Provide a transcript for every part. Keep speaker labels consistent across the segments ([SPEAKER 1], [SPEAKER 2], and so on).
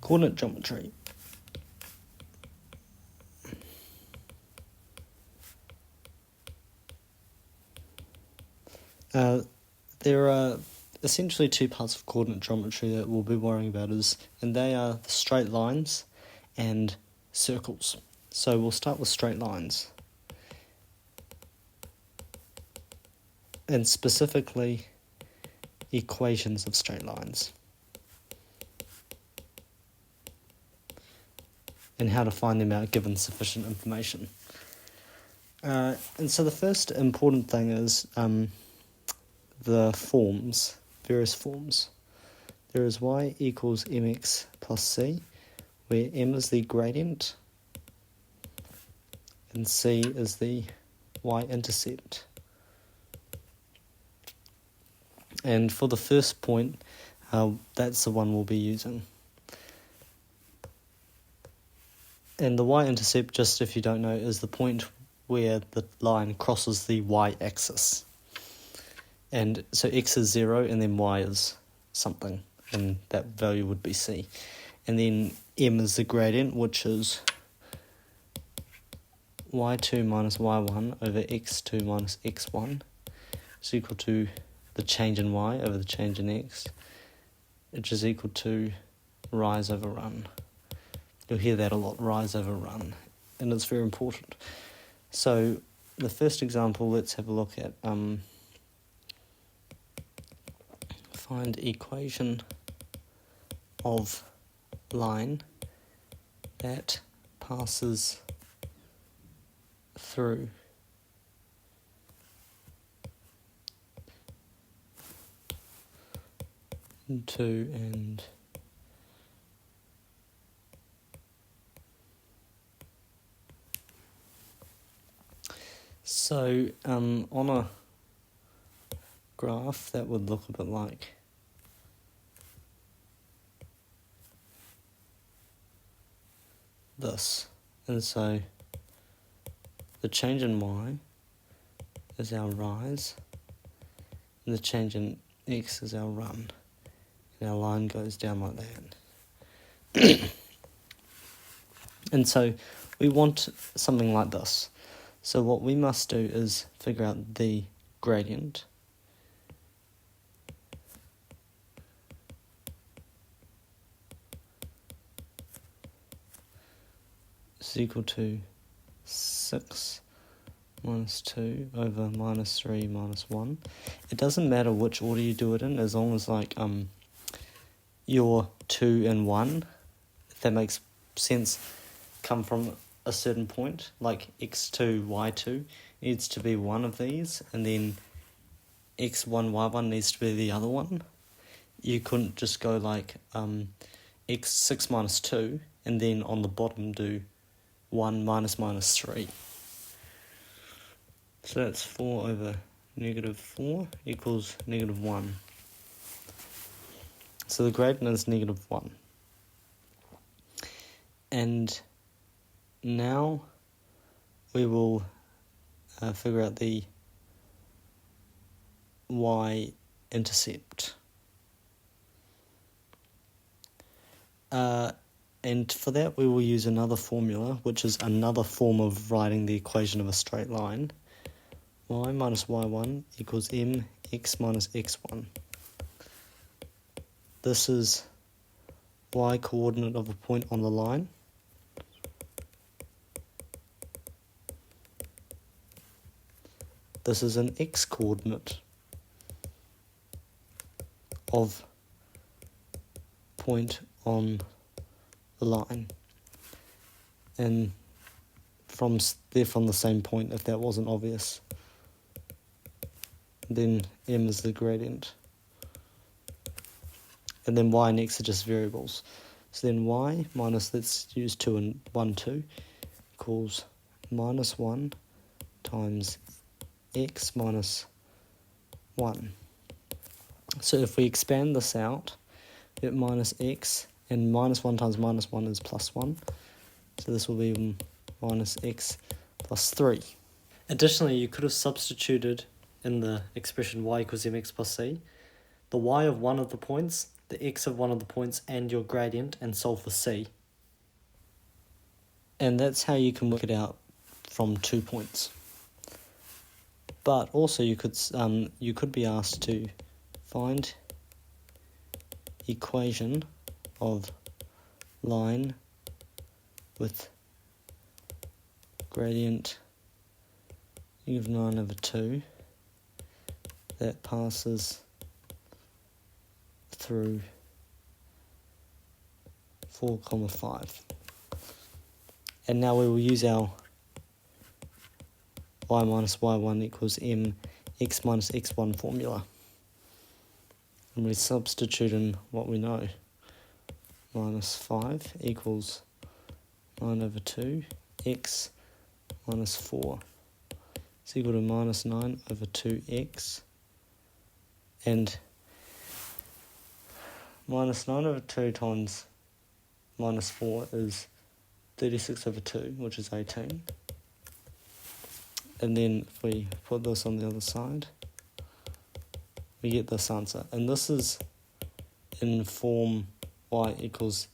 [SPEAKER 1] Coordinate geometry. There are essentially two parts of coordinate geometry that we'll be worrying about, and they are the straight lines and circles. So we'll start with straight lines. And specifically, equations of straight lines. And how to find them out given sufficient information. And so the first important thing is the forms, various forms. There is y equals mx plus c, where m is the gradient and c is the y-intercept. And for the first point, that's the one we'll be using. And the y-intercept, just if you don't know, is the point where the line crosses the y-axis. And so x is 0 and then y is something, and that value would be c. And then m is the gradient, which is y2 minus y1 over x2 minus x1 is equal to the change in y over the change in x, which is equal to rise over run. You'll hear that a lot, rise over run, and it's very important. So the first example, let's have a look at find equation of line that passes through two and so on a graph that would look a bit like this, and so the change in y is our rise and the change in x is our run, and our line goes down like that. And so we want something like this. So what we must do is figure out the gradient is equal to 6 minus 2 over minus 3 minus 1. It doesn't matter which order you do it in, as long as like your 2 and 1, if that makes sense, come from a certain point, like x2, y2 needs to be one of these, and then x1, y1 needs to be the other one. You couldn't just go like x6 minus 2, and then on the bottom do 1 minus minus 3. So that's 4 over negative 4 equals negative 1. So the gradient is negative 1. And now we will figure out the y-intercept. And for that we will use another formula, which is another form of writing the equation of a straight line. Y minus y1 equals mx minus x1. This is y coordinate of a point on the line. This is an x coordinate of point on the line, and they're from the same point if that wasn't obvious. Then m is the gradient, and then y and x are just variables. So then y minus, let's use 2 and 1, 2, equals minus 1 times x minus 1. So if we expand this out, we get minus x, and minus 1 times minus 1 is plus 1. So this will be minus x plus 3. Additionally, you could have substituted in the expression y equals mx plus c the y of one of the points the x of one of the points and your gradient and solve for c. And that's how you can work it out from 2 points. But also you could be asked to find equation of line with gradient of 9/2 that passes through 4, 5. And now we will use our y minus y1 equals mx minus x1 formula. And we substitute in what we know. Minus 5 equals 9/2 x minus 4 is equal to minus 9/2x, and minus 9/2 times minus 4 is 36/2, which is 18. And then if we put this on the other side, we get this answer. And this is in form y equals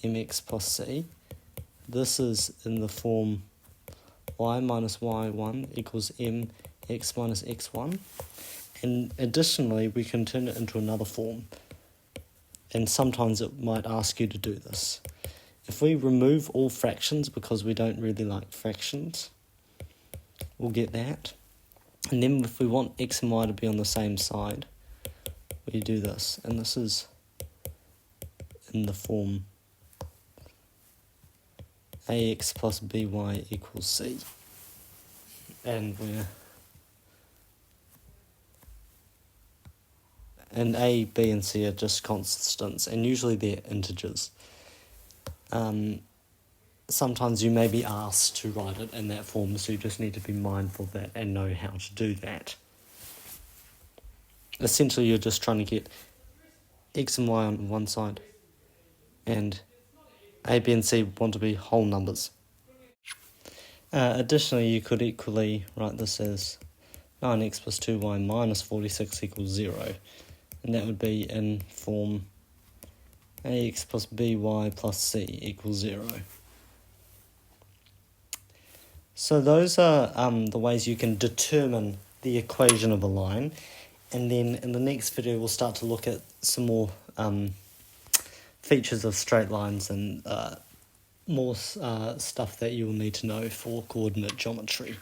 [SPEAKER 1] mx plus c. This is in the form y minus y1 equals mx minus x1. And additionally, we can turn it into another form. And sometimes it might ask you to do this. If we remove all fractions, because we don't really like fractions, we'll get that. And then if we want x and y to be on the same side, we do this. And this is in the form ax plus by equals c. And a, b, and c are just constants, and usually they're integers. Sometimes you may be asked to write it in that form, so you just need to be mindful of that and know how to do that. Essentially, you're just trying to get x and y on one side, and a, b, and c want to be whole numbers. Additionally, you could equally write this as 9x plus 2y minus 46 equals 0. And that would be in form ax plus by plus c equals 0. So those are the ways you can determine the equation of a line. And then in the next video, we'll start to look at some more features of straight lines and more stuff that you will need to know for coordinate geometry.